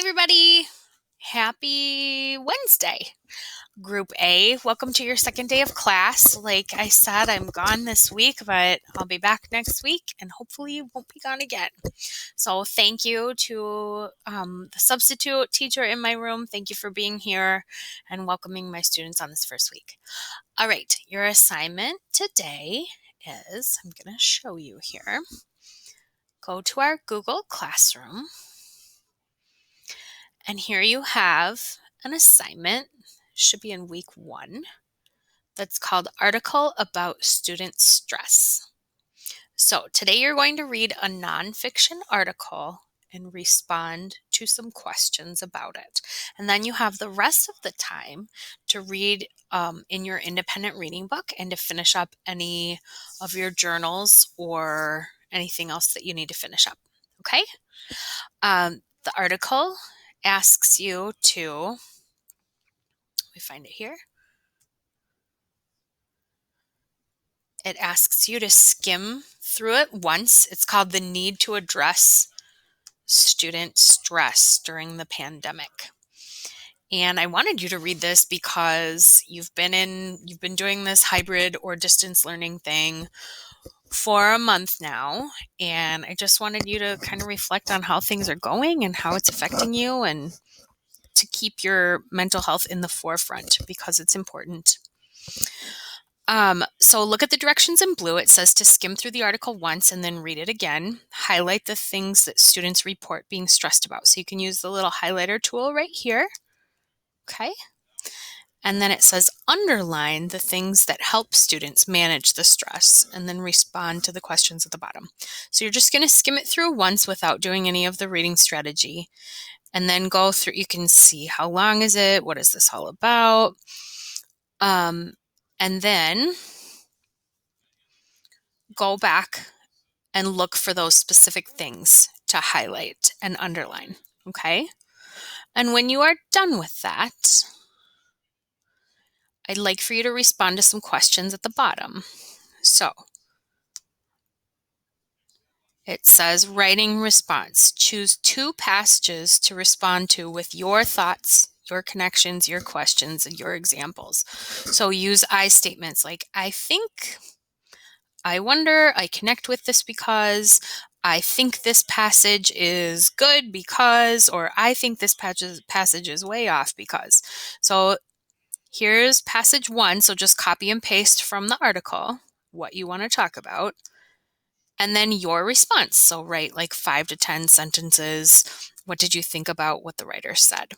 everybody. Happy Wednesday. Group A, welcome to your second day of class. Like I said, I'm gone this week, but I'll be back next week and hopefully you won't be gone again. So thank you to the substitute teacher in my room. Thank you for being here and welcoming my students on this first week. All right, your assignment today is, I'm going to show you here. Go to our Google Classroom. And here you have an assignment, should be in week 1, that's called Article About Student Stress. So today you're going to read a nonfiction article and respond to some questions about it. And then you have the rest of the time to read in your independent reading book and to finish up any of your journals or anything else that you need to finish up. Okay? The article asks you to, let me find it here. It asks you to skim through it once. It's called The Need to Address Student Stress During the Pandemic. And I wanted you to read this because you've been doing this hybrid or distance learning thing for a month now. And I just wanted you to kind of reflect on how things are going and how it's affecting you and to keep your mental health in the forefront because it's important. So look at the directions in blue. It says to skim through the article once and then read it again. Highlight the things that students report being stressed about. So you can use the little highlighter tool right here. Okay. And then it says underline the things that help students manage the stress and then respond to the questions at the bottom. So you're just going to skim it through once without doing any of the reading strategy. And then go through, you can see how long is it? What is this all about? And then go back and look for those specific things to highlight and underline, okay? And when you are done with that, I'd like for you to respond to some questions at the bottom. So it says writing response. Choose 2 passages to respond to with your thoughts, your connections, your questions, and your examples. So use I statements like I think, I wonder, I connect with this because, I think this passage is good because, or I think this passage is way off because. So here's passage 1. So just copy and paste from the article what you want to talk about. And then your response. So write like 5 to 10 sentences. What did you think about what the writer said?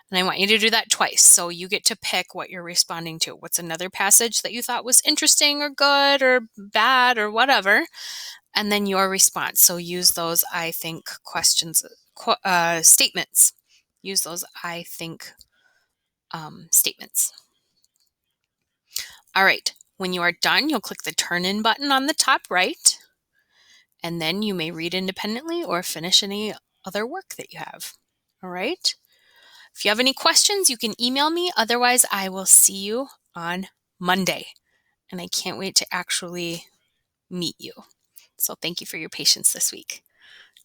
And I want you to do that twice. So you get to pick what you're responding to. What's another passage that you thought was interesting or good or bad or whatever. And then your response. So use those I think questions, statements. Use those I think statements. All right. When you are done, you'll click the turn in button on the top right. And then you may read independently or finish any other work that you have. All right. If you have any questions, you can email me. Otherwise, I will see you on Monday. And I can't wait to actually meet you. So thank you for your patience this week.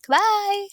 Goodbye.